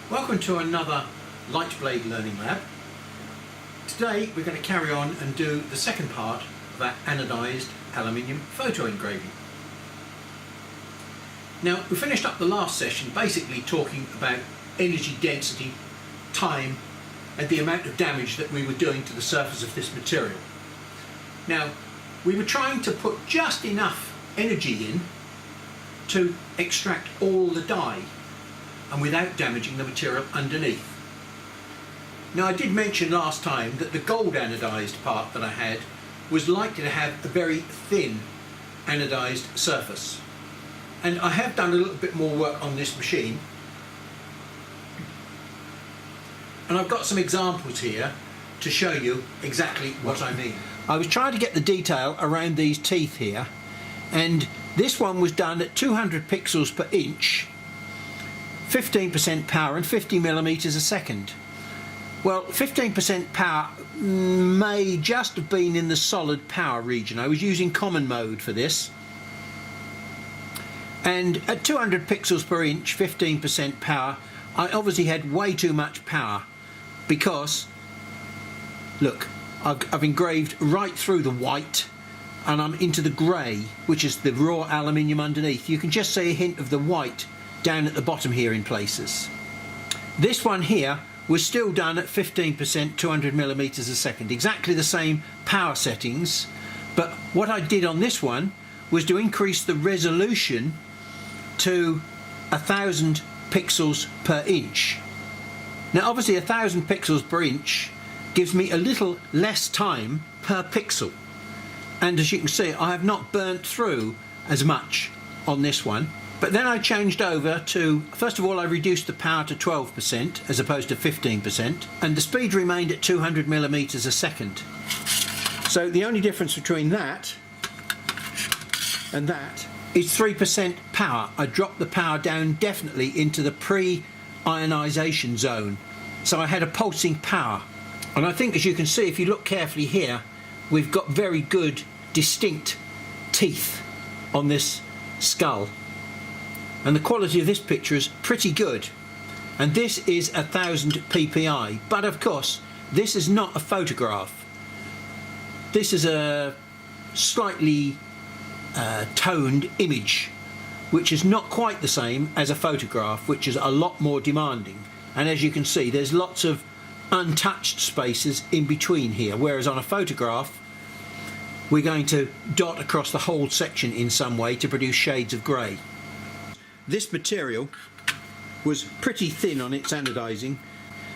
Welcome to another light blade learning lab. Today we're going to carry on and do the second part of our anodized aluminium photo engraving. Now, we finished up the last session basically talking about energy density, time and the amount of damage that we were doing to the surface of this material. Now, we were trying to put just enough energy in to extract all the dye and without damaging the material underneath. Now, I did mention last time that the gold anodized part that I had was likely to have a very thin anodized surface, and I have done a little bit more work on this machine, and I've got some examples here to show you exactly what I mean. I was trying to get the detail around these teeth here, and this one was done at 200 pixels per inch, 15% power and 50 millimeters a second. Well, 15% power may just have been in the solid power region. I was using common mode for this. And at 200 pixels per inch, 15% power, I obviously had way too much power because, look, I've engraved right through the white and I'm into the grey, which is the raw aluminium underneath. You can just see a hint of the white down at the bottom here in places. This one here was still done at 15%, 200 millimeters a second, exactly the same power settings, but what I did on this one was to increase the resolution to 1000 pixels per inch. Now obviously 1000 pixels per inch gives me a little less time per pixel, and as you can see I have not burnt through as much on this one. But then I changed over to, first of all I reduced the power to 12% as opposed to 15%, and the speed remained at 200 millimeters a second. So the only difference between that and that is 3% power. I dropped the power down definitely into the pre-ionization zone. So I had a pulsing power. And I think, as you can see, if you look carefully here, we've got very good distinct teeth on this skull. And the quality of this picture is pretty good, and this is 1000 ppi, but of course this is not a photograph. This is a slightly toned image, which is not quite the same as a photograph, which is a lot more demanding. And as you can see, there's lots of untouched spaces in between here, whereas on a photograph we're going to dot across the whole section in some way to produce shades of grey. This material was pretty thin on its anodizing,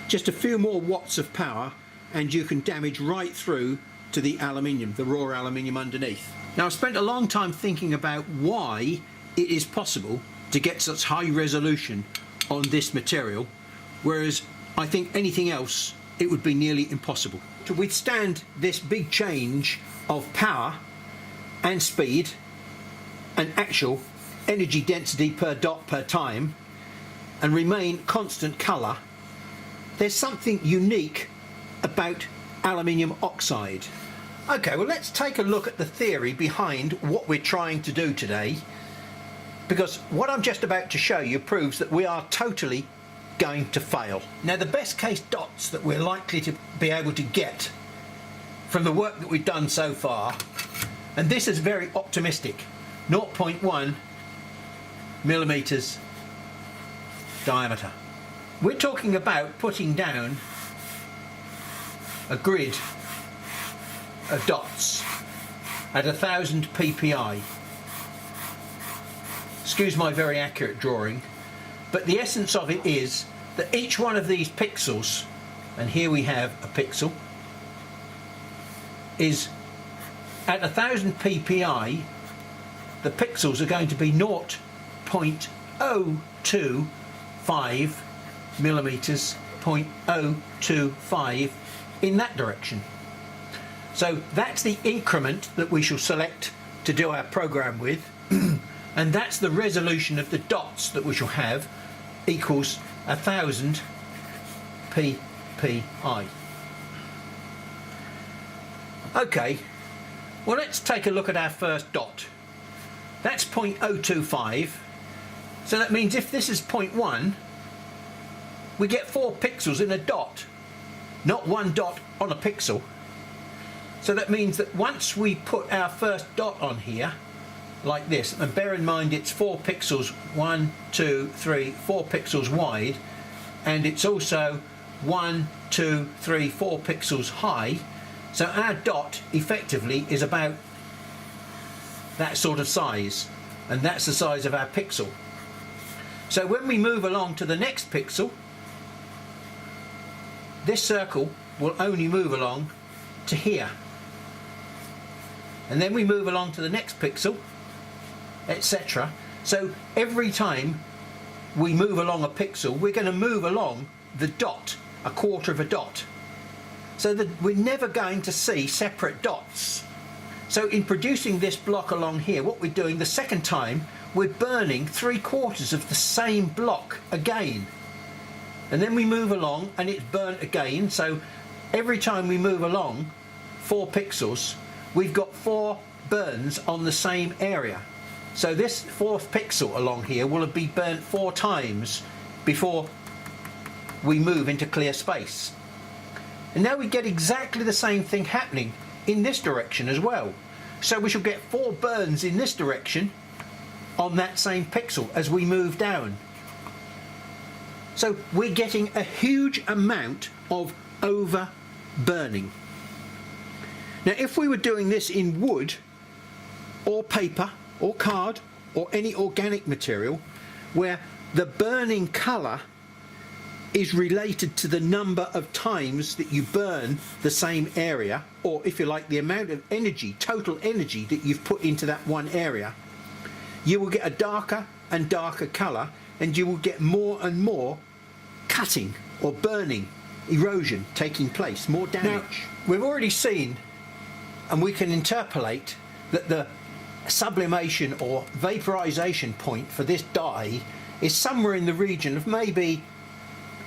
just a few more watts of power and you can damage right through to the aluminium, the raw aluminium underneath. Now, I've spent a long time thinking about why it is possible to get such high resolution on this material, whereas I think anything else it would be nearly impossible. To withstand this big change of power and speed and actual energy density per dot per time and remain constant colour, there's something unique about aluminium oxide. Okay, well, let's take a look at the theory behind what we're trying to do today, because what I'm just about to show you proves that we are totally going to fail. Now, the best case dots that we're likely to be able to get from the work that we've done so far, and this is very optimistic, 0.1 millimeters diameter. We're talking about putting down a grid of dots at 1000 ppi. Excuse my very accurate drawing, but the essence of it is that each one of these pixels, and here we have a pixel, is at 1000 ppi. The pixels are going to be 0.025 millimeters, 0.025 in that direction. So that's the increment that we shall select to do our program with, and that's the resolution of the dots that we shall have, equals 1000 ppi. Okay, well, let's take a look at our first dot. That's 0.025, so that means if this is 0.1, we get 4 pixels in a dot, not 1 dot on a pixel. So that means that once we put our first dot on here, like this, and bear in mind it's 4 pixels, 1, 2, 3, 4 pixels wide, and it's also 1, 2, 3, 4 pixels high. So our dot effectively is about that sort of size, and that's the size of our pixel. So when we move along to the next pixel, this circle will only move along to here, and then we move along to the next pixel, etc. So every time we move along a pixel, we're going to move along the dot, a quarter of a dot, so that we're never going to see separate dots. So in producing this block along here, what we're doing the second time, we're burning 3/4 of the same block again, and then we move along and it's burnt again. So every time we move along 4 pixels, we've got 4 burns on the same area. So this 4th pixel along here will be burnt 4 times before we move into clear space. And now we get exactly the same thing happening in this direction as well. So we shall get 4 burns in this direction on that same pixel as we move down. So we're getting a huge amount of over burning. Now if we were doing this in wood or paper or card or any organic material where the burning colour is related to the number of times that you burn the same area, or if you like the amount of energy, total energy that you've put into that one area, you will get a darker and darker colour, and you will get more and more cutting or burning, erosion taking place, more damage. Now, we've already seen, and we can interpolate, that the sublimation or vaporization point for this dye is somewhere in the region of maybe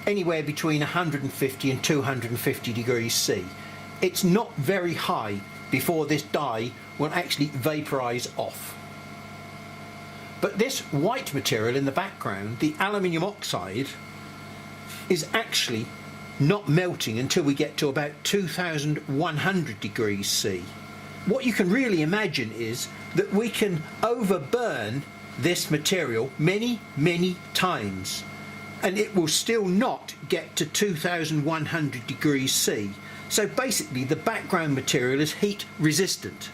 anywhere between 150 and 250 degrees C. It's not very high before this dye will actually vaporize off. But this white material in the background, the aluminium oxide, is actually not melting until we get to about 2100 degrees C. What you can really imagine is that we can overburn this material many, many times, and it will still not get to 2100 degrees C. So basically the background material is heat resistant,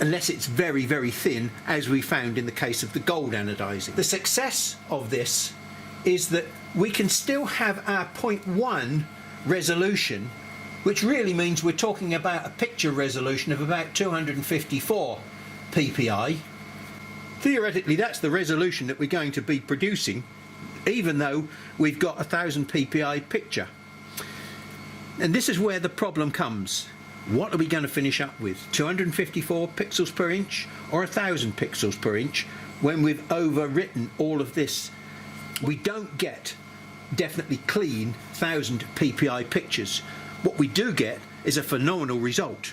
unless it's very, very thin, as we found in the case of the gold anodizing. The success of this is that we can still have our 0.1 resolution, which really means we're talking about a picture resolution of about 254 ppi. Theoretically that's the resolution that we're going to be producing, even though we've got 1000 ppi picture. And this is where the problem comes. What are we going to finish up with? 254 pixels per inch or 1000 pixels per inch when we've overwritten all of this? We don't get definitely clean 1000 ppi pictures. What we do get is a phenomenal result.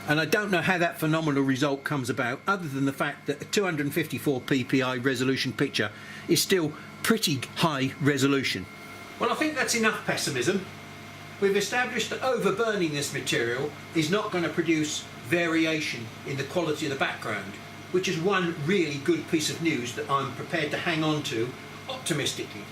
And I don't know how that phenomenal result comes about, other than the fact that a 254 ppi resolution picture is still pretty high resolution. Well, I think that's enough pessimism. We've established that overburning this material is not going to produce variation in the quality of the background, which is one really good piece of news that I'm prepared to hang on to optimistically.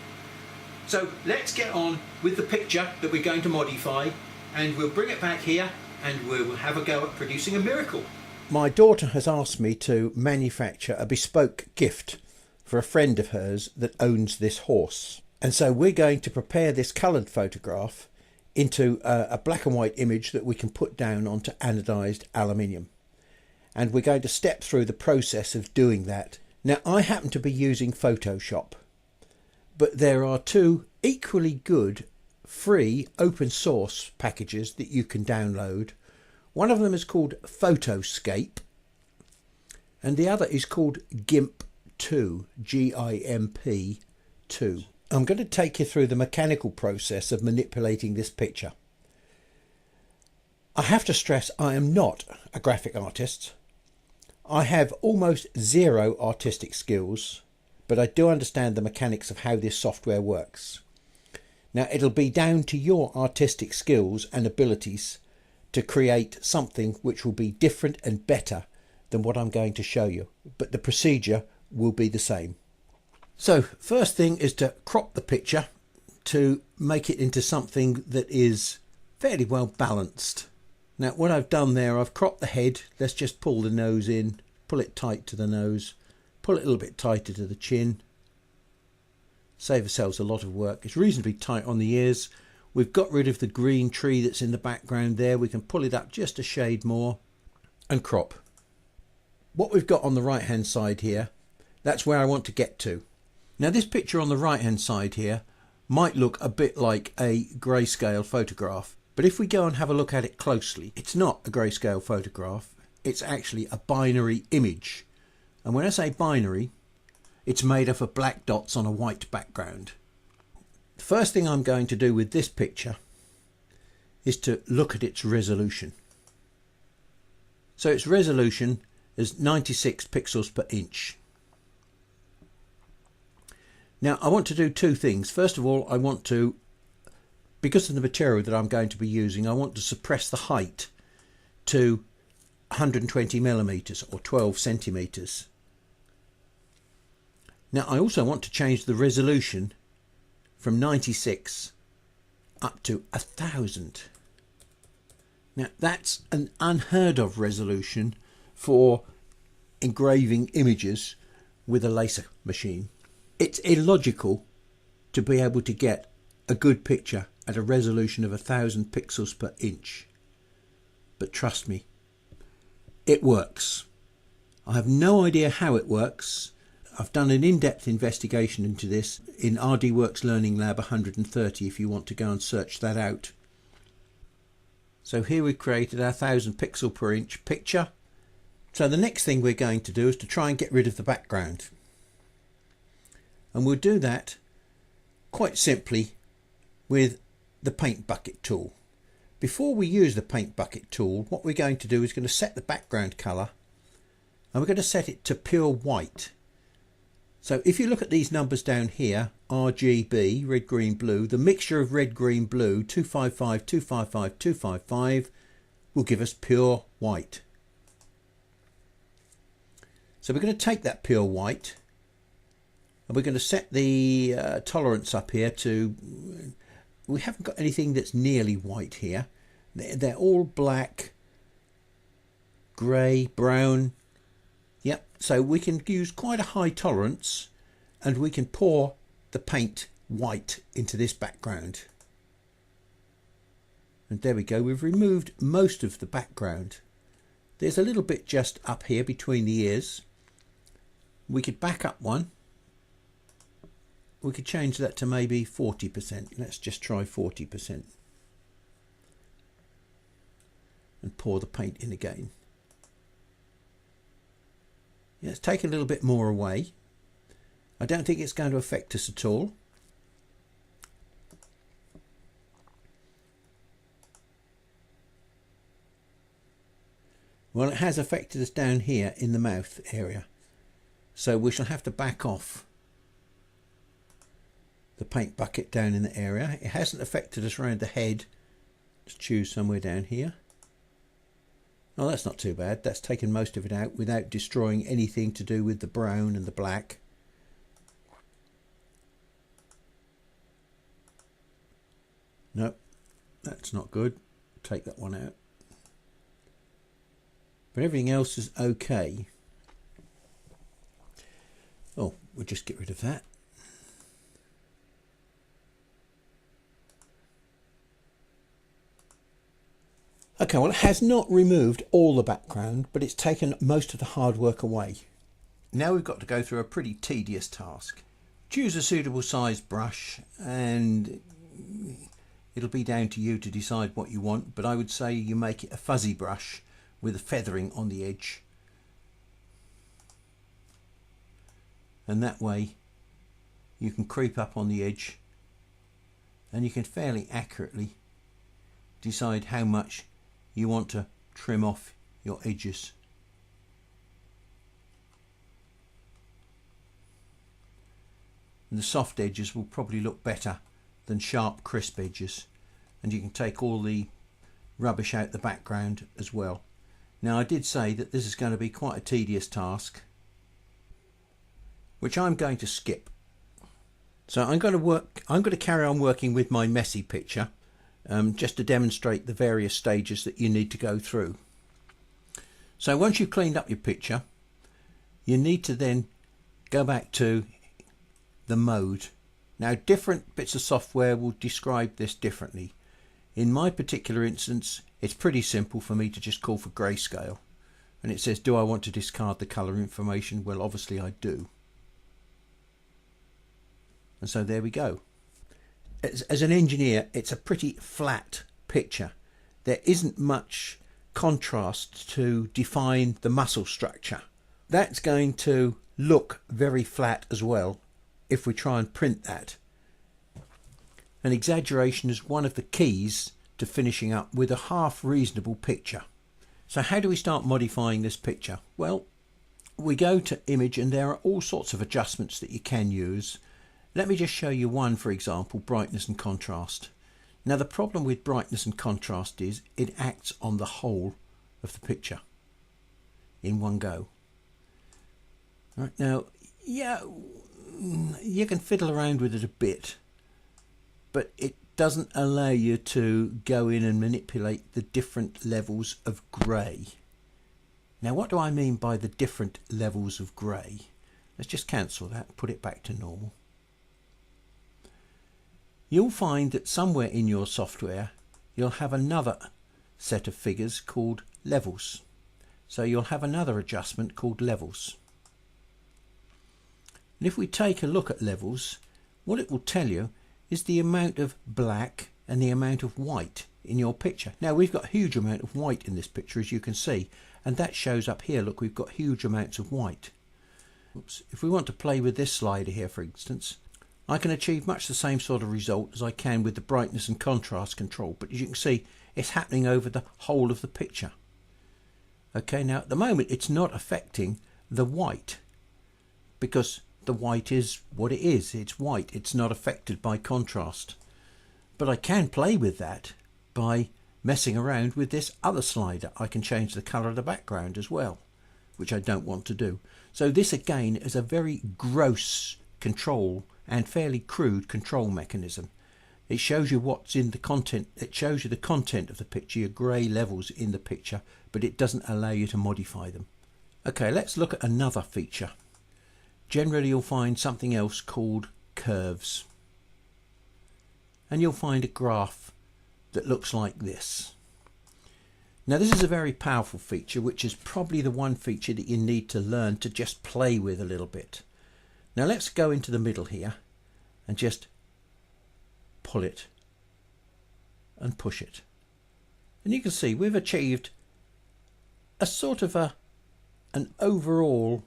So let's get on with the picture that we're going to modify, and we'll bring it back here and we'll have a go at producing a miracle. My daughter has asked me to manufacture a bespoke gift for a friend of hers that owns this horse. And so we're going to prepare this coloured photograph into a black and white image that we can put down onto anodised aluminium. And we're going to step through the process of doing that. Now, I happen to be using Photoshop, but there are 2 equally good free open source packages that you can download. One of them is called Photoscape, and the other is called GIMP2, GIMP2. I'm going to take you through the mechanical process of manipulating this picture. I have to stress I am not a graphic artist. I have almost zero artistic skills, but I do understand the mechanics of how this software works. Now it'll be down to your artistic skills and abilities to create something which will be different and better than what I'm going to show you, but the procedure will be the same. So first thing is to crop the picture to make it into something that is fairly well balanced. Now what I've done there, I've cropped the head. Let's just pull the nose in, pull it tight to the nose, pull it a little bit tighter to the chin. Save ourselves a lot of work. It's reasonably tight on the ears. We've got rid of the green tree that's in the background there. We can pull it up just a shade more and crop. What we've got on the right hand side here, that's where I want to get to. Now this picture on the right hand side here might look a bit like a grayscale photograph, but if we go and have a look at it closely, it's not a grayscale photograph, it's actually a binary image. And when I say binary, it's made up of black dots on a white background. The first thing I'm going to do with this picture is to look at its resolution. So its resolution is 96 pixels per inch. Now I want to do two things. First of all, I want to, because of the material that I'm going to be using, I want to suppress the height to 120 millimeters or 12 centimeters. Now I also want to change the resolution from 96 up to 1000. Now that's an unheard of resolution for engraving images with a laser machine. It's illogical to be able to get a good picture at a resolution of 1000 pixels per inch. But trust me, it works. I have no idea how it works. I've done an in-depth investigation into this in RDWorks Learning Lab 130 if you want to go and search that out. So here we've created our 1000 pixel per inch picture. So the next thing we're going to do is to try and get rid of the background. And we'll do that quite simply with the paint bucket tool. Before we use the paint bucket tool, what we're going to do is going to set the background color, and we're going to set it to pure white. So if you look at these numbers down here, RGB, red, green, blue, the mixture of red, green, blue, 255, 255, 255 will give us pure white. So we're going to take that pure white and we're going to set the tolerance up here to, we haven't got anything that's nearly white here. They're all black, grey, brown. Yep, so we can use quite a high tolerance and we can pour the paint white into this background. And there we go, we've removed most of the background. There's a little bit just up here between the ears. We could back up one. We could change that to maybe 40%. Let's just try 40%. And pour the paint in again. Yeah, let's take a little bit more away. I don't think it's going to affect us at all. Well, it has affected us down here in the mouth area. So we shall have to back off the paint bucket down in the area. It hasn't affected us around the head. Let's choose somewhere down here. Oh, that's not too bad. That's taken most of it out without destroying anything to do with the brown and the black. Nope, that's not good. Take that one out. But everything else is okay. Oh, we'll just get rid of that. Okay, well, it has not removed all the background, but it's taken most of the hard work away. Now we've got to go through a pretty tedious task. Choose a suitable sized brush and it'll be down to you to decide what you want, but I would say you make it a fuzzy brush with a feathering on the edge. And that way you can creep up on the edge and you can fairly accurately decide how much you want to trim off your edges. and the soft edges will probably look better than sharp crisp edges, and you can take all the rubbish out the background as well. Now I did say that this is going to be quite a tedious task, which I'm going to skip. So I'm going to carry on working with my messy picture, just to demonstrate the various stages that you need to go through. So once you've cleaned up your picture, you need to then go back to the mode. Now different bits of software will describe this differently. In my particular instance, it's pretty simple for me to just call for grayscale, and it says, do I want to discard the color information? Well, obviously I do. And so there we go. As an engineer, it's a pretty flat picture. There isn't much contrast to define the muscle structure. That's going to look very flat as well if we try and print that. And exaggeration is one of the keys to finishing up with a half reasonable picture. So how do we start modifying this picture? Well, we go to image, and there are all sorts of adjustments that you can use. Let me just show you one, for example, brightness and contrast. Now the problem with brightness and contrast is it acts on the whole of the picture in one go. Right, now, yeah, you can fiddle around with it a bit, but it doesn't allow you to go in and manipulate the different levels of grey. Now what do I mean by the different levels of grey? Let's just cancel that and put it back to normal. You'll find that somewhere in your software you'll have another set of figures called levels. So you'll have another adjustment called levels. And if we take a look at levels, what it will tell you is the amount of black and the amount of white in your picture. Now we've got a huge amount of white in this picture, as you can see, and that shows up here. Look, we've got huge amounts of white. Oops. If we want to play with this slider here, for instance, I can achieve much the same sort of result as I can with the brightness and contrast control, but as you can see, it's happening over the whole of the picture. Okay, now at the moment it's not affecting the white, because the white is what it is. It's white. It's not affected by contrast. But I can play with that by messing around with this other slider. I can change the color of the background as well, which I don't want to do. So this again is a very gross control and fairly crude control mechanism. It shows you what's in the content. It shows you the content of the picture, your grey levels in the picture, but it doesn't allow you to modify them. Okay, let's look at another feature. Generally you'll find something else called curves, and you'll find a graph that looks like this. Now this is a very powerful feature, which is probably the one feature that you need to learn to just play with a little bit. Now let's go into the middle here and just pull it and push it, and you can see we've achieved a sort of an overall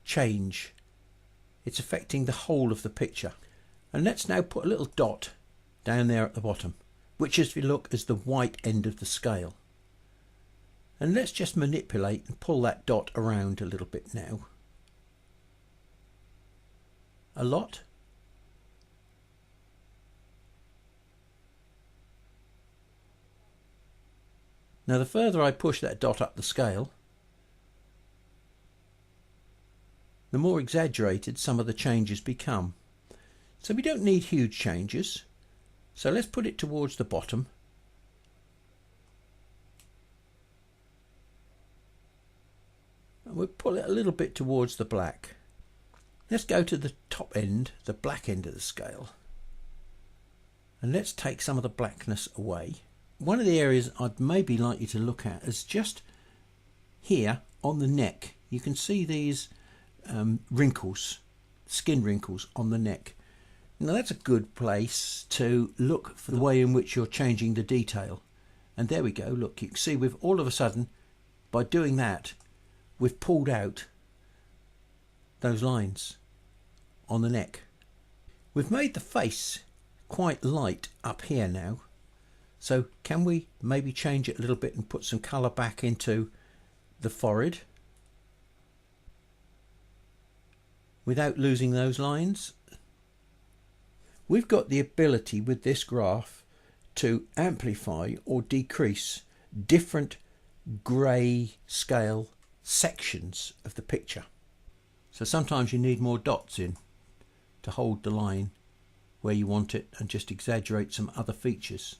change. It's affecting the whole of the picture. And let's now put a little dot down there at the bottom, which, as we look, is the white end of the scale. And let's just manipulate and pull that dot around a little bit now. A lot. Now the further I push that dot up the scale, the more exaggerated some of the changes become. So we don't need huge changes. So let's put it towards the bottom. And we'll pull it a little bit towards the black. Let's go to the top end, the black end of the scale. And let's take some of the blackness away. One of the areas I'd maybe like you to look at is just here on the neck. You can see these wrinkles, skin wrinkles on the neck. Now that's a good place to look for the way in which you're changing the detail. And there we go. Look, you can see we've all of a sudden, by doing that, we've pulled out those lines on the neck. We've made the face quite light up here now. So can we maybe change it a little bit and put some colour back into the forehead? without losing those lines. We've got the ability with this graph to amplify or decrease different grey scale sections of the picture. So sometimes you need more dots in to hold the line where you want it and just exaggerate some other features.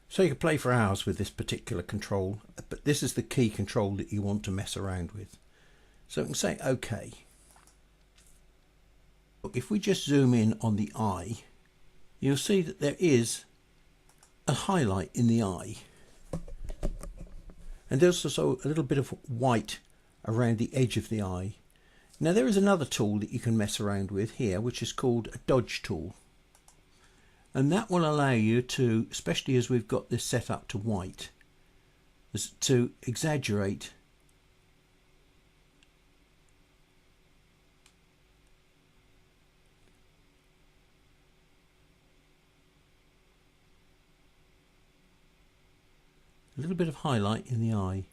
So you can play for hours with this particular control, but this is the key control that you want to mess around with. So we can say OK. If we just zoom in on the eye, you'll see that there is a highlight in the eye. And there's also a little bit of white around the edge of the eye. Now there is another tool that you can mess around with here, which is called a dodge tool. And that will allow you to, especially as we've got this set up to white, is to exaggerate a little bit of highlight in the eye.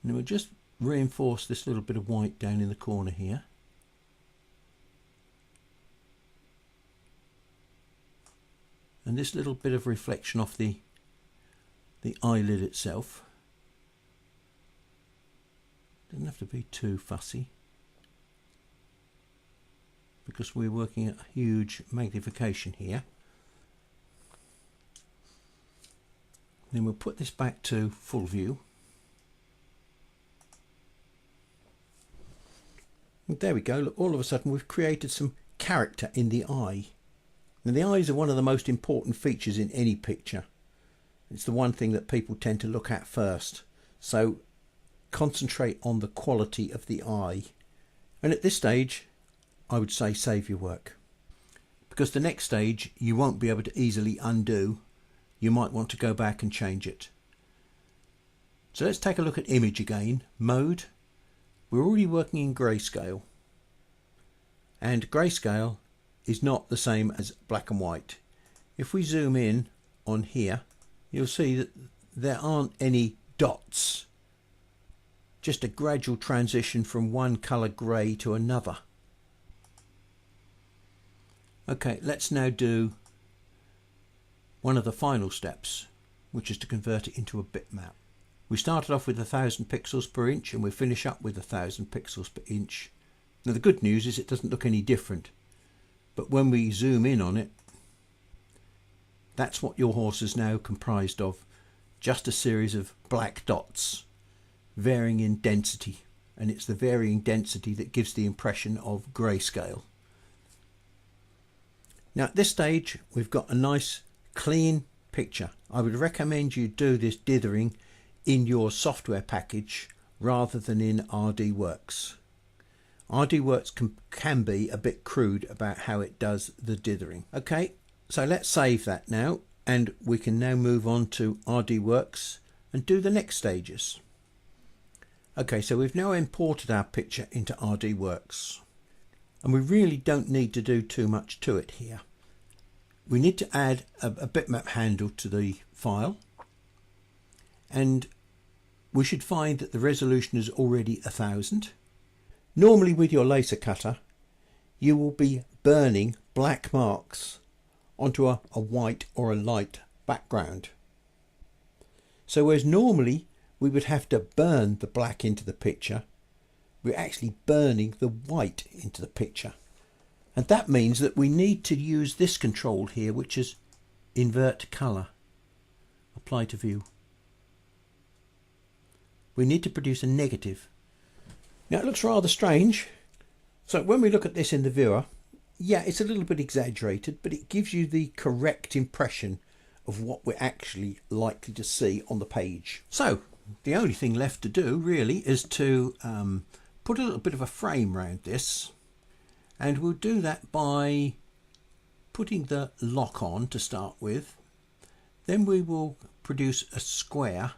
And we'll just reinforce this little bit of white down in the corner here. And this little bit of reflection off the eyelid itself. Doesn't have to be too fussy, because we're working at huge magnification here. Then we'll put this back to full view. And there we go. Look, all of a sudden we've created some character in the eye. Now the eyes are one of the most important features in any picture. It's the one thing that people tend to look at first. So concentrate on the quality of the eye. And at this stage, I would say save your work, because the next stage you won't be able to easily undo. You might want to go back and change it. So let's take a look at image again. Mode. We're already working in grayscale, and grayscale is not the same as black and white. If we zoom in on here, you'll see that there aren't any dots, just a gradual transition from one colour grey to another. Okay, let's now do one of the final steps, which is to convert it into a bitmap. We started off with 1000 pixels per inch and we finish up with 1000 pixels per inch. Now the good news is it doesn't look any different, but when we zoom in on it, that's what your horse is now comprised of, just a series of black dots varying in density, and it's the varying density that gives the impression of grayscale. Now at this stage we've got a nice clean picture. I would recommend you do this dithering in your software package rather than in RDWorks. RDWorks can be a bit crude about how it does the dithering. Okay, so let's save that now, and we can now move on to RDWorks and do the next stages. Okay, so we've now imported our picture into RDWorks, and we really don't need to do too much to it here. We need to add a bitmap handle to the file, and we should find that the resolution is already 1000. Normally with your laser cutter you will be burning black marks onto a white or a light background. So whereas normally we would have to burn the black into the picture, we're actually burning the white into the picture. And that means that we need to use this control here, which is invert colour, apply to view. We need to produce a negative. Now it looks rather strange. So when we look at this in the viewer, yeah, it's a little bit exaggerated, but it gives you the correct impression of what we're actually likely to see on the page. So the only thing left to do really is to put a little bit of a frame around this, and we'll do that by putting the lock on to start with. Then we will produce a square.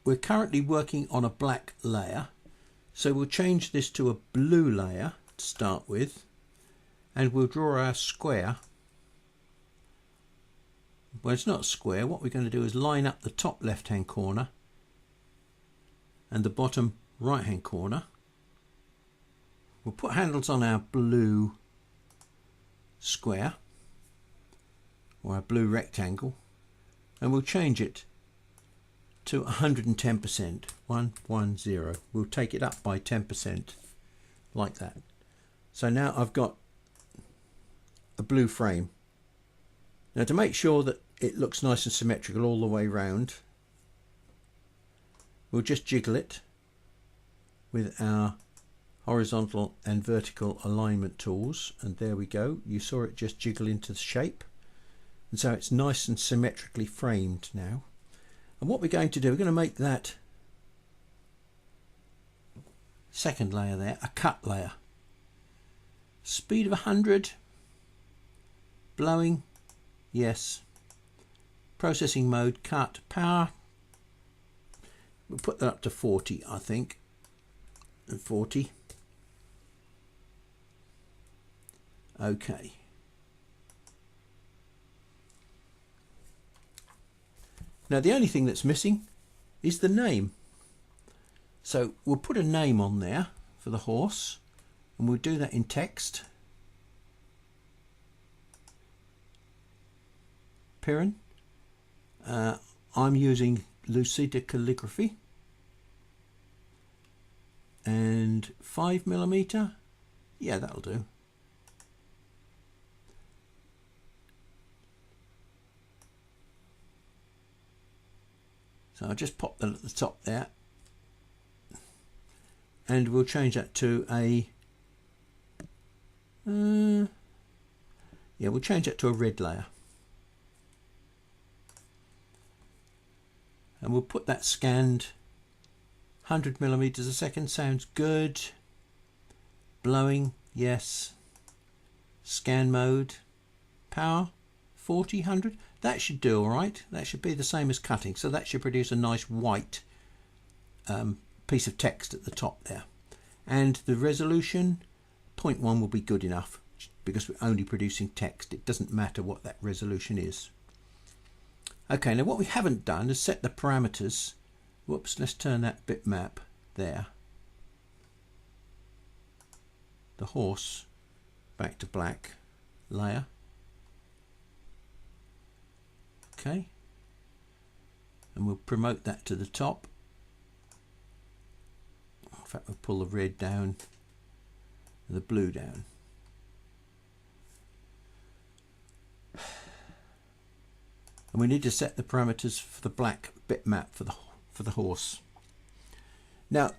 We're currently working on a black layer, so we'll change this to a blue layer to start with, and we'll draw our square well, it's not a square. What we're going to do is line up the top left hand corner and the bottom right hand corner. We'll put handles on our blue square or our blue rectangle, and we'll change it to 110%, 110. We'll take it up by 10% like that. So now I've got a blue frame. Now, to make sure that it looks nice and symmetrical all the way round, we'll just jiggle it with our horizontal and vertical alignment tools, and there we go. You saw it just jiggle into the shape, and so it's nice and symmetrically framed now. And what we're going to do, we're going to make that second layer there a cut layer. Speed of 100, blowing, yes. Processing mode, cut, power. We'll put that up to 40, I think. And 40. Okay. Now the only thing that's missing is the name. So we'll put a name on there for the horse, and we'll do that in text. Piran. I'm using Lucida calligraphy and 5mm. Yeah, that'll do. So I'll just pop that at the top there, and we'll change that to a yeah, we'll change that to a red layer, and we'll put that scanned 100mm a second. Sounds good. Blowing, yes. Scan mode, power 40, 100. That should do all right. That should be the same as cutting, so that should produce a nice white piece of text at the top there. And the resolution, 0.1 will be good enough, because we're only producing text. It doesn't matter what that resolution is. Okay, now what we haven't done is set the parameters. Whoops, let's turn that bitmap there. The horse back to black layer. Okay, and we'll promote that to the top. In fact, we'll pull the red down and the blue down. And we need to set the parameters for the black bitmap for the horse. Now,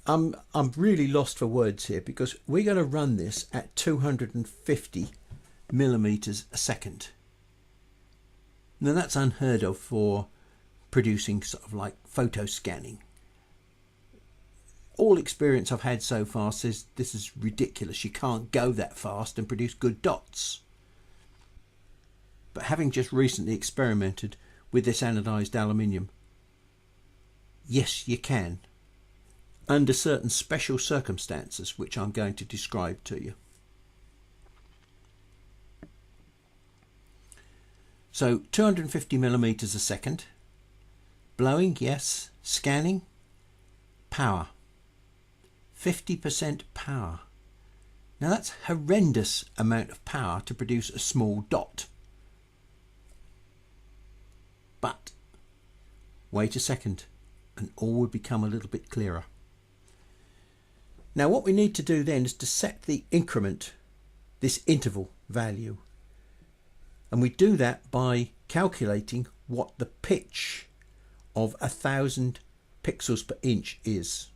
I'm really lost for words here, because we're going to run this at 250mm a second. Now that's unheard of for producing sort of like photo scanning. All experience I've had so far says this is ridiculous. You can't go that fast and produce good dots. But having just recently experimented with this anodized aluminium, yes, you can, under certain special circumstances, which I'm going to describe to you. So 250mm a second, blowing, yes, scanning, power, 50% power. Now that's a horrendous amount of power to produce a small dot. But wait a second, and all will become a little bit clearer. Now what we need to do then is to set the increment, this interval value. And we do that by calculating what the pitch of 1000 pixels per inch is.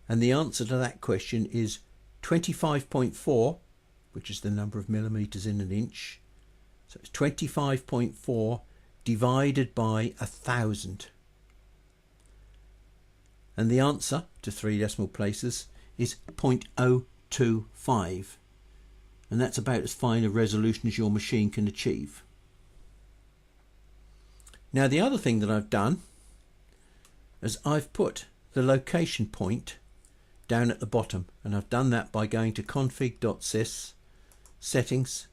And the answer to that question is 25.4, which is the number of millimeters in an inch. So it's 25.4 divided by 1000. And the answer to 3 decimal places is 0.025. And that's about as fine a resolution as your machine can achieve. Now the other thing that I've done is I've put the location point down at the bottom, and I've done that by going to config.sys settings,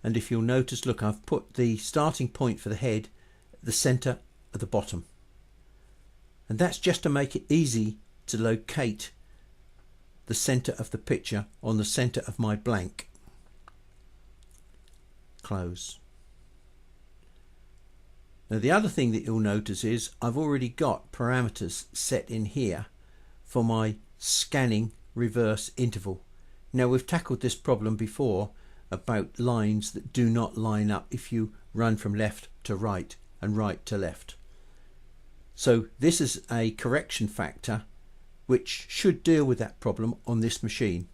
and if you'll notice, look, I've put the starting point for the head at the center of the bottom, and that's just to make it easy to locate the center of the picture on the center of my blank. Close. Now the other thing that you'll notice is I've already got parameters set in here for my scanning reverse interval. Now we've tackled this problem before about lines that do not line up if you run from left to right and right to left. So this is a correction factor which should deal with that problem on this machine.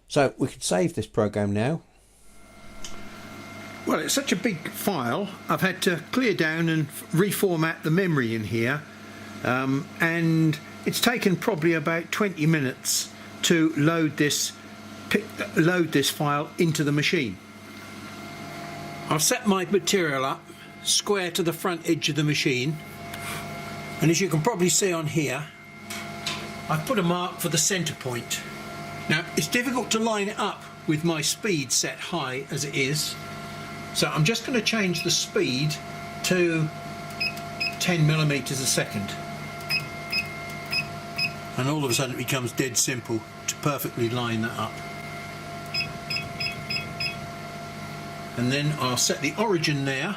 So we could save this program now. Well, it's such a big file, I've had to clear down and reformat the memory in here, and it's taken probably about 20 minutes to load this file into the machine. I've set my material up square to the front edge of the machine, and as you can probably see on here, I've put a mark for the center point. Now it's difficult to line it up with my speed set high as it is, so I'm just going to change the speed to 10 millimeters a second, and all of a sudden it becomes dead simple to perfectly line that up. And then I'll set the origin there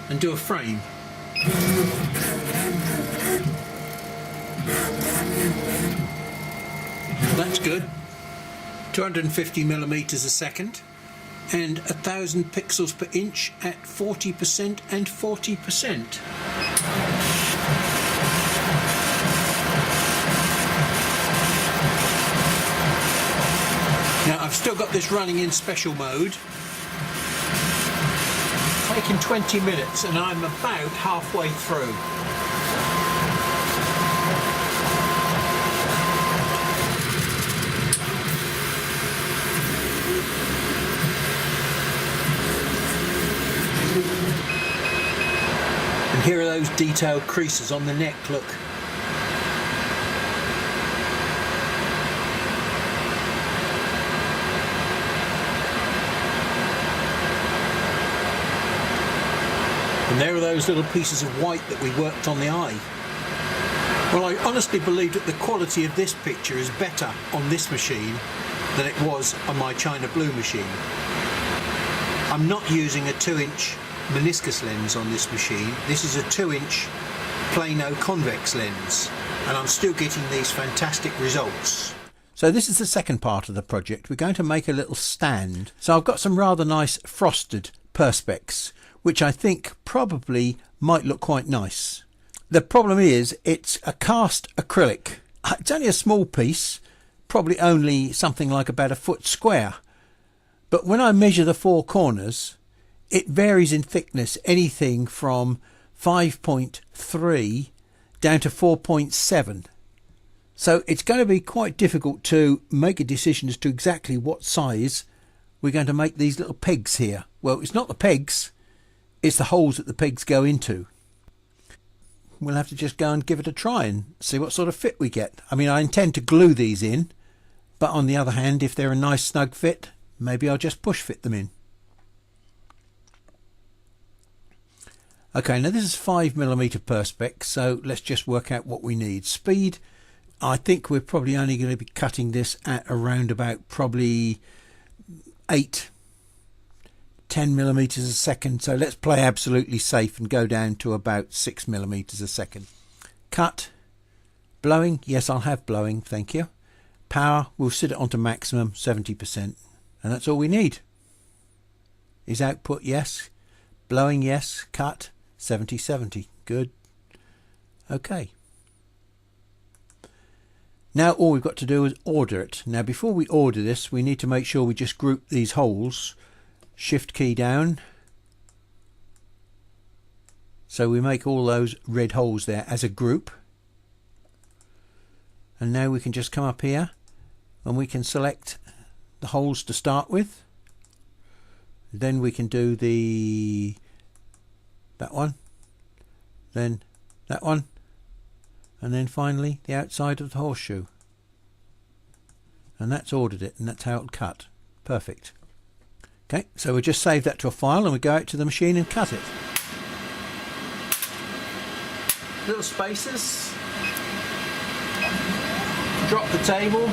and do a frame. That's good. 250 millimeters a second and 1000 pixels per inch at 40% and 40%. Now I've still got this running in special mode. Taking 20 minutes and I'm about halfway through. And here are those detailed creases on the neck, look. And there are those little pieces of white that we worked on the eye. Well, I honestly believe that the quality of this picture is better on this machine than it was on my China Blue machine. I'm not using a 2-inch meniscus lens on this machine. This is a 2-inch plano convex lens, and I'm still getting these fantastic results. So this is the second part of the project. We're going to make a little stand. So I've got some rather nice frosted perspex, which I think probably might look quite nice. The problem is it's a cast acrylic. It's only a small piece, probably only something like about a foot square. But when I measure the four corners, it varies in thickness, anything from 5.3 down to 4.7. So it's going to be quite difficult to make a decision as to exactly what size we're going to make these little pegs here. Well, it's not the pegs, it's the holes that the pegs go into. We'll have to just go and give it a try and see what sort of fit we get. I mean, I intend to glue these in, but on the other hand, if they're a nice snug fit, maybe I'll just push fit them in. Okay, now this is 5mm perspex, so let's just work out what we need. Speed, I think we're probably only going to be cutting this at around about probably 10mm a second, so let's play absolutely safe and go down to about 6mm a second. Cut. Blowing, yes, I'll have blowing, thank you. Power, we'll set it onto maximum, 70%, and that's all we need. Is output, yes. Blowing, yes. Cut, 70/70, good. Okay. Now all we've got to do is order it. Now before we order this, we need to make sure we just group these holes. Shift key down, so we make all those red holes there as a group, and now we can just come up here and we can select the holes to start with. Then we can do that one, then that one, and then finally the outside of the horseshoe, and that's ordered it, and that's how it'll cut. Perfect. Okay, so we'll just save that to a file and we go out to the machine and cut it. Little spacers. Drop the table.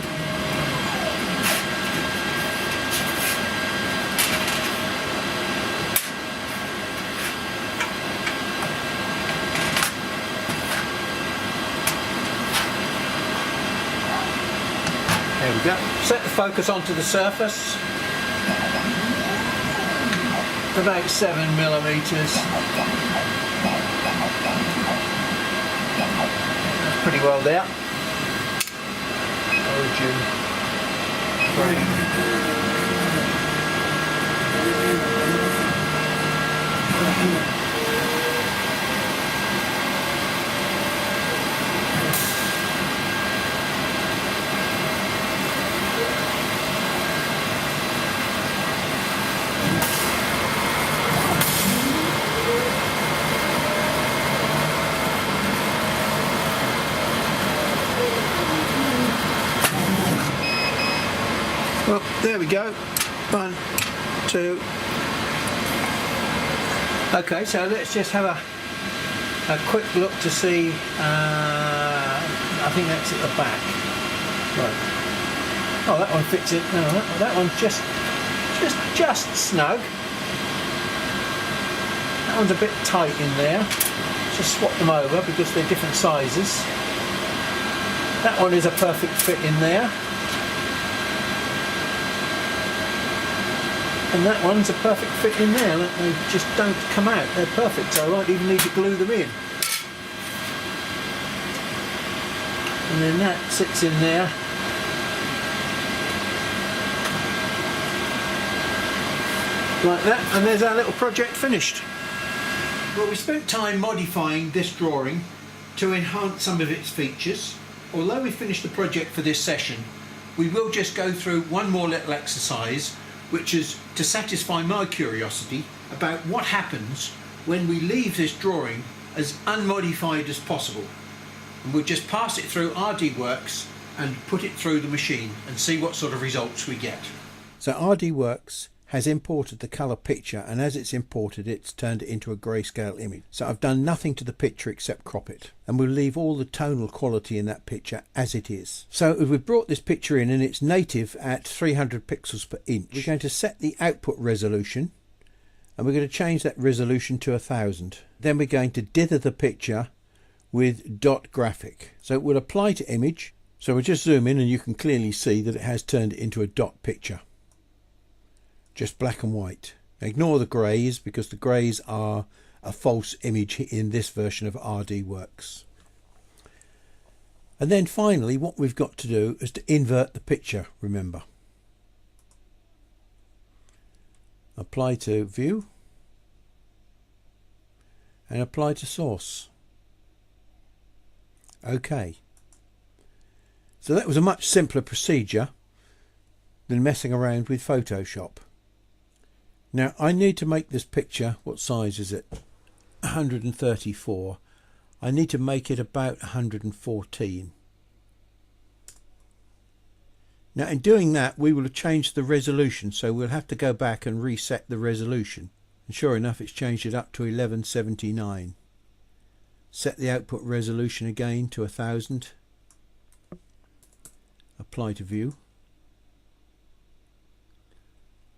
There we go. Set the focus onto the surface. About 7 millimeters. That's pretty well there. Origin. Well, there we go. 1, 2. Okay, so let's just have a quick look to see. I think that's at the back. Right. Oh, that one fits it. No, that one's just snug. That one's a bit tight in there. Just swap them over because they're different sizes. That one is a perfect fit in there. And that one's a perfect fit in there. They just don't come out. They're perfect, so I won't even need to glue them in. And then that sits in there. Like that, and there's our little project finished. Well, we spent time modifying this drawing to enhance some of its features. Although we finished the project for this session, we will just go through one more little exercise, which is to satisfy my curiosity about what happens when we leave this drawing as unmodified as possible. And we'll just pass it through RDWorks and put it through the machine and see what sort of results we get. So RDWorks has imported the colour picture, and as it's imported it's turned it into a grayscale image. So I've done nothing to the picture except crop it, and we'll leave all the tonal quality in that picture as it is. So if we've brought this picture in and it's native at 300 pixels per inch, we're going to set the output resolution, and we're going to change that resolution to 1000. Then we're going to dither the picture with dot graphic. So it will apply to image. So we'll just zoom in and you can clearly see that it has turned it into a dot picture. Just black and white. Ignore the greys because the greys are a false image in this version of RDWorks. And then finally what we've got to do is to invert the picture, remember. Apply to view and apply to source. OK. So that was a much simpler procedure than messing around with Photoshop. Now I need to make this picture, what size is it? 134. I need to make it about 114. Now in doing that we will have changed the resolution, so we'll have to go back and reset the resolution. And sure enough it's changed it up to 1179. Set the output resolution again to 1000. Apply to view.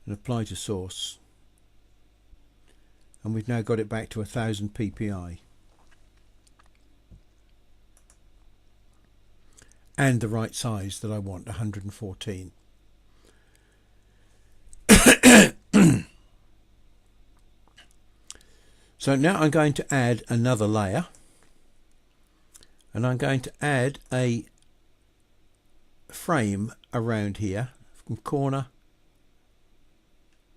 And apply to source, and we've now got it back to 1000 ppi and the right size that I want, 114. So now I'm going to add another layer, and I'm going to add a frame around here from corner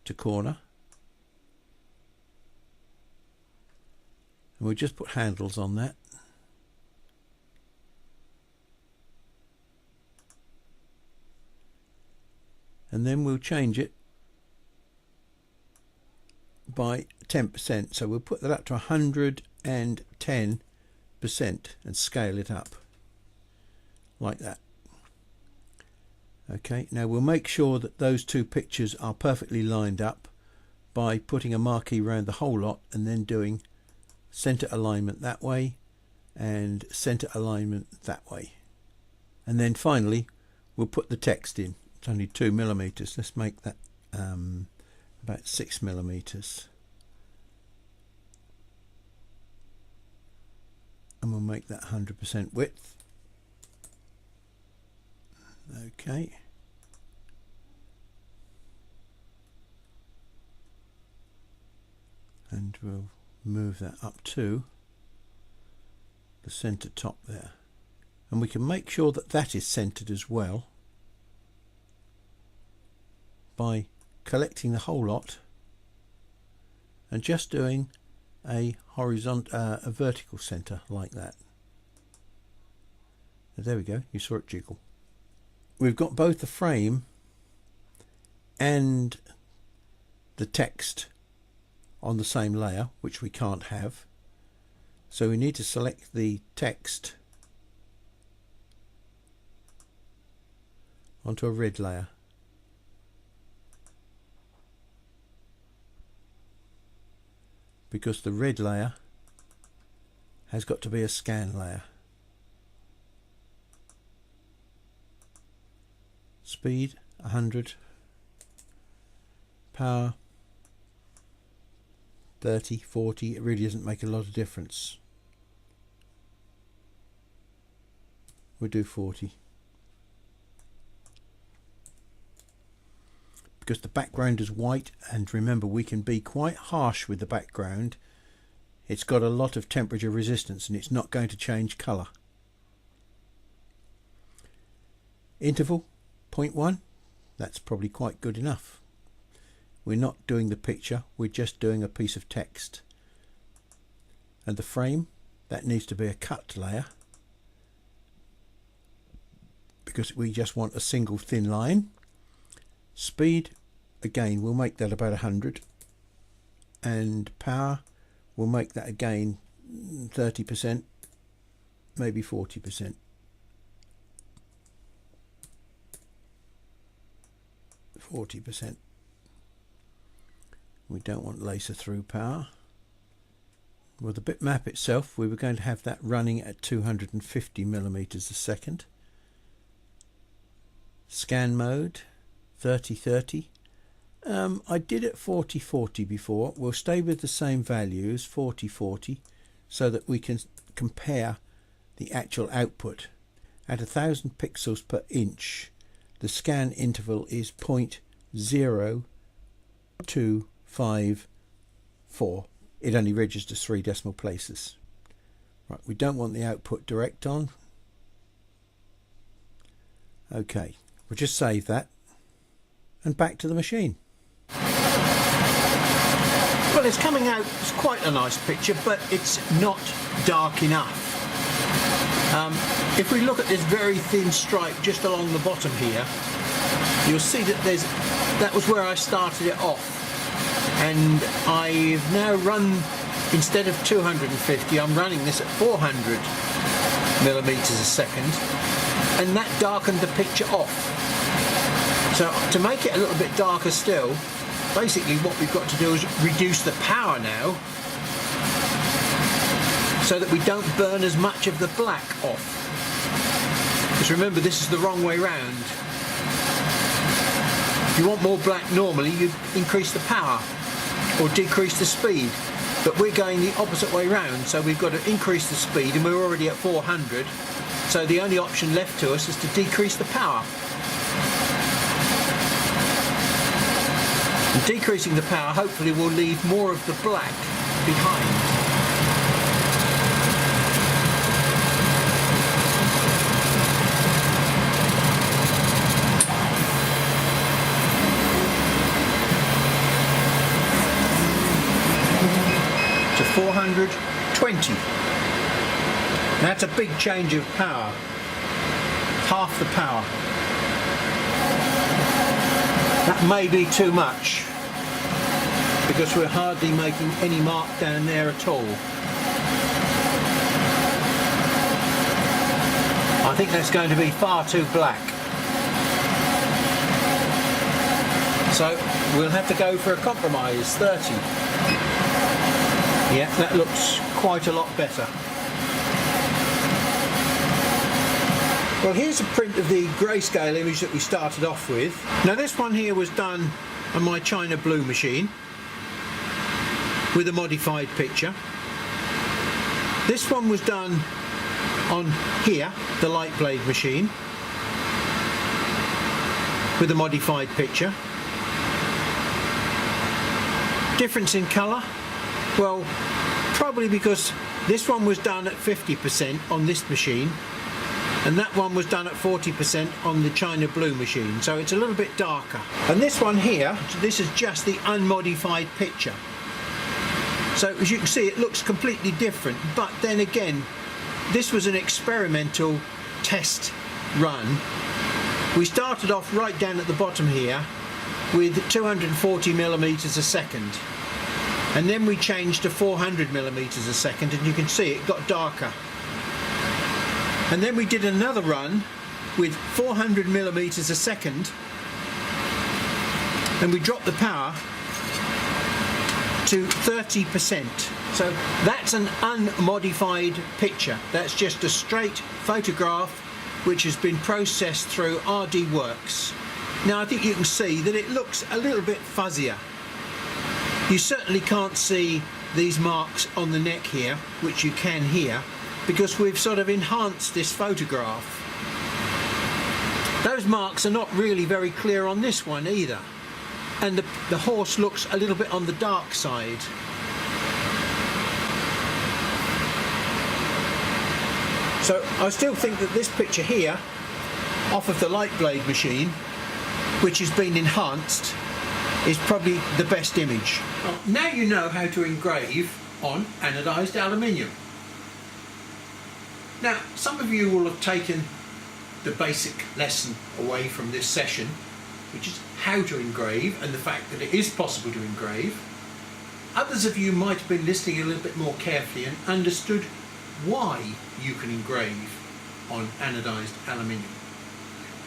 to corner, and we'll just put handles on that. And then we'll change it by 10%, so we'll put that up to 110% and scale it up like that. Okay, now we'll make sure that those two pictures are perfectly lined up by putting a marquee around the whole lot and then doing center alignment that way and center alignment that way. And then finally we'll put the text in. It's only 2mm. Let's make that about 6mm. And we'll make that 100% width. Okay. And we'll move that up to the center top there. And we can make sure that that is centered as well by collecting the whole lot and just doing a horizontal, a vertical center like that. There we go, you saw it jiggle. We've got both the frame and the text on the same layer, which we can't have. So we need to select the text onto a red layer. Because the red layer has got to be a scan layer. Speed 100, power 30, 40, it really doesn't make a lot of difference. We'll do 40. Because the background is white, and remember we can be quite harsh with the background. It's got a lot of temperature resistance and it's not going to change colour. Interval 0.1, that's probably quite good enough. We're not doing the picture, we're just doing a piece of text. And the frame, that needs to be a cut layer, because we just want a single thin line. Speed, again, we'll make that about 100, and power, we'll make that again 30%, maybe 40%. 40%. We don't want laser through power. Well, the bitmap itself, we were going to have that running at 250mm a second. Scan mode 30-30. I did it 40-40 before. We'll stay with the same values, 40-40, so that we can compare the actual output. At 1000 pixels per inch, the scan interval is 0.0254. It only registers 3 decimal places. Right, we don't want the output direct on. Okay, we'll just save that and back to the machine. Well, it's coming out, it's quite a nice picture, but it's not dark enough. If we look at this very thin stripe just along the bottom here, you'll see that that was where I started it off, and I've now run, instead of 250, I'm running this at 400mm a second, and that darkened the picture off. So to make it a little bit darker still, basically what we've got to do is reduce the power now, so that we don't burn as much of the black off. Because remember, this is the wrong way round. If you want more black normally, you'd increase the power or decrease the speed. But we're going the opposite way round, so we've got to increase the speed, and we're already at 400. So the only option left to us is to decrease the power. And decreasing the power hopefully will leave more of the black behind. To 420. That's a big change of power. Half the power. That may be too much, because we're hardly making any mark down there at all. I think that's going to be far too black. So we'll have to go for a compromise, 30. Yeah, that looks quite a lot better. Well, here's a print of the grayscale image that we started off with. Now this one here was done on my China Blue machine with a modified picture. This one was done on here, the light blade machine, with a modified picture. Difference in colour? Well, probably because this one was done at 50% on this machine and that one was done at 40% on the China Blue machine, so it's a little bit darker. And this one here, this is just the unmodified picture. So as you can see, it looks completely different, but then again, this was an experimental test run. We started off right down at the bottom here with 240 millimeters a second, and then we changed to 400 millimeters a second, and you can see it got darker. And then we did another run with 400 millimeters a second, and we dropped the power to 30%. So that's an unmodified picture. That's just a straight photograph which has been processed through RDWorks. Now I think you can see that it looks a little bit fuzzier. You certainly can't see these marks on the neck here, which you can here, because we've sort of enhanced this photograph. Those marks are not really very clear on this one either, and the horse looks a little bit on the dark side. So I still think that this picture here, off of the light blade machine, which has been enhanced, is probably the best image. Well, now you know how to engrave on anodised aluminium. Now, some of you will have taken the basic lesson away from this session, which is how to engrave and the fact that it is possible to engrave. Others of you might have been listening a little bit more carefully and understood why you can engrave on anodised aluminium.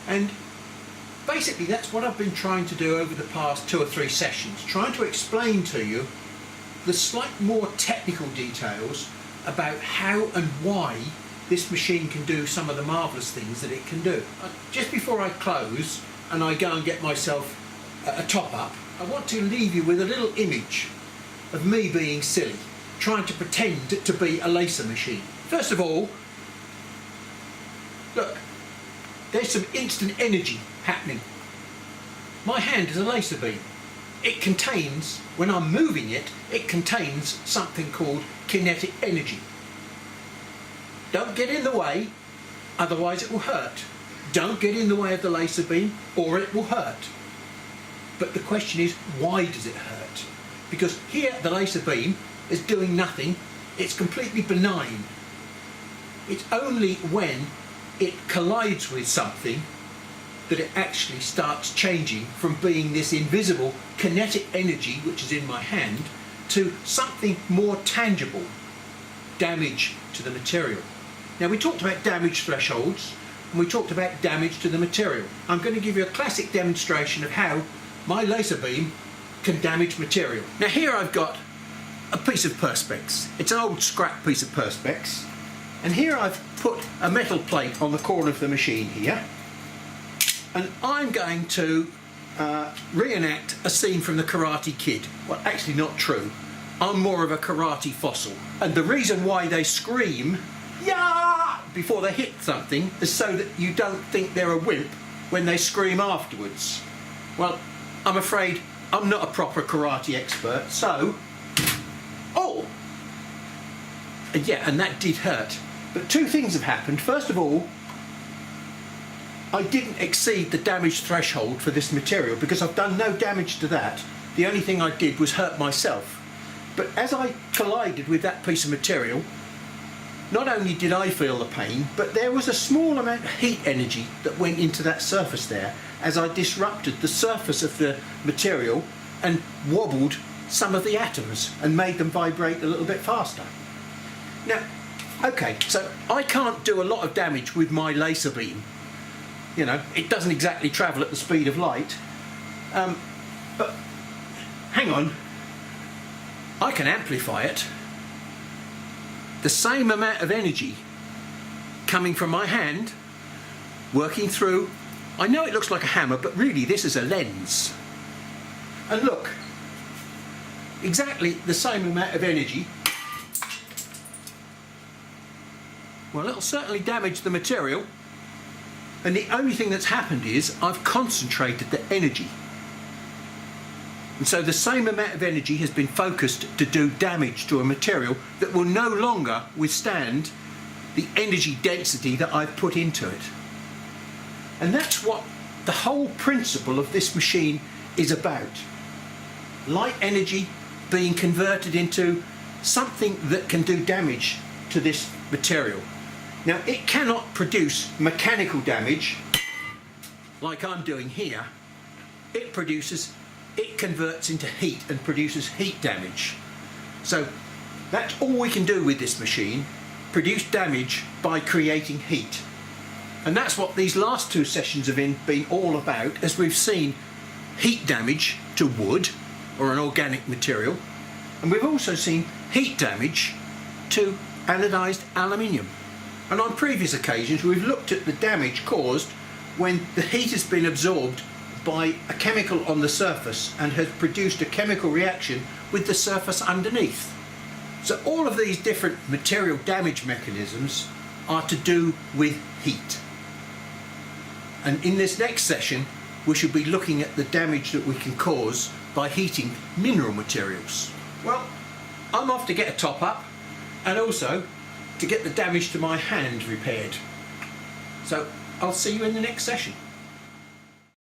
And basically that's what I've been trying to do over the past 2 or 3 sessions, trying to explain to you the slightly more technical details about how and why this machine can do some of the marvellous things that it can do. Just before I close and I go and get myself a top-up, I want to leave you with a little image of me being silly, trying to pretend to be a laser machine. First of all, look, there's some instant energy happening. My hand is a laser beam. It contains, when I'm moving it, it contains something called kinetic energy. Don't get in the way, otherwise it will hurt. Don't get in the way of the laser beam or it will hurt. But the question is, why does it hurt? Because here the laser beam is doing nothing, it's completely benign. It's only when it collides with something that it actually starts changing from being this invisible kinetic energy, which is in my hand, to something more tangible, damage to the material. Now we talked about damage thresholds and we talked about damage to the material. I'm going to give you a classic demonstration of how my laser beam can damage material. Now here I've got a piece of perspex. It's an old scrap piece of perspex, and here I've put a metal plate on the corner of the machine here, and I'm going to reenact a scene from the Karate Kid. Well, actually not true. I'm more of a karate fossil, and the reason why they scream "Yeah!" before they hit something is so that you don't think they're a wimp when they scream afterwards. Well, I'm afraid I'm not a proper karate expert, so... Oh! Yeah, and that did hurt. But 2 things have happened. First of all, I didn't exceed the damage threshold for this material because I've done no damage to that. The only thing I did was hurt myself. But as I collided with that piece of material, not only did I feel the pain, but there was a small amount of heat energy that went into that surface there as I disrupted the surface of the material and wobbled some of the atoms and made them vibrate a little bit faster. Now, okay, so I can't do a lot of damage with my laser beam. You know, it doesn't exactly travel at the speed of light. But hang on, I can amplify it. The same amount of energy coming from my hand, working through, I know it looks like a hammer, but really this is a lens. And look, exactly the same amount of energy. Well, it'll certainly damage the material, and the only thing that's happened is I've concentrated the energy. And so the same amount of energy has been focused to do damage to a material that will no longer withstand the energy density that I've put into it. And that's what the whole principle of this machine is about. Light energy being converted into something that can do damage to this material. Now, it cannot produce mechanical damage like I'm doing here. It converts into heat and produces heat damage. So that's all we can do with this machine, produce damage by creating heat. And that's what these last two sessions have been all about, as we've seen heat damage to wood or an organic material, and we've also seen heat damage to anodised aluminium. And on previous occasions we've looked at the damage caused when the heat has been absorbed by a chemical on the surface and has produced a chemical reaction with the surface underneath. So all of these different material damage mechanisms are to do with heat. And in this next session we should be looking at the damage that we can cause by heating mineral materials. Well, I'm off to get a top up and also to get the damage to my hand repaired. So I'll see you in the next session.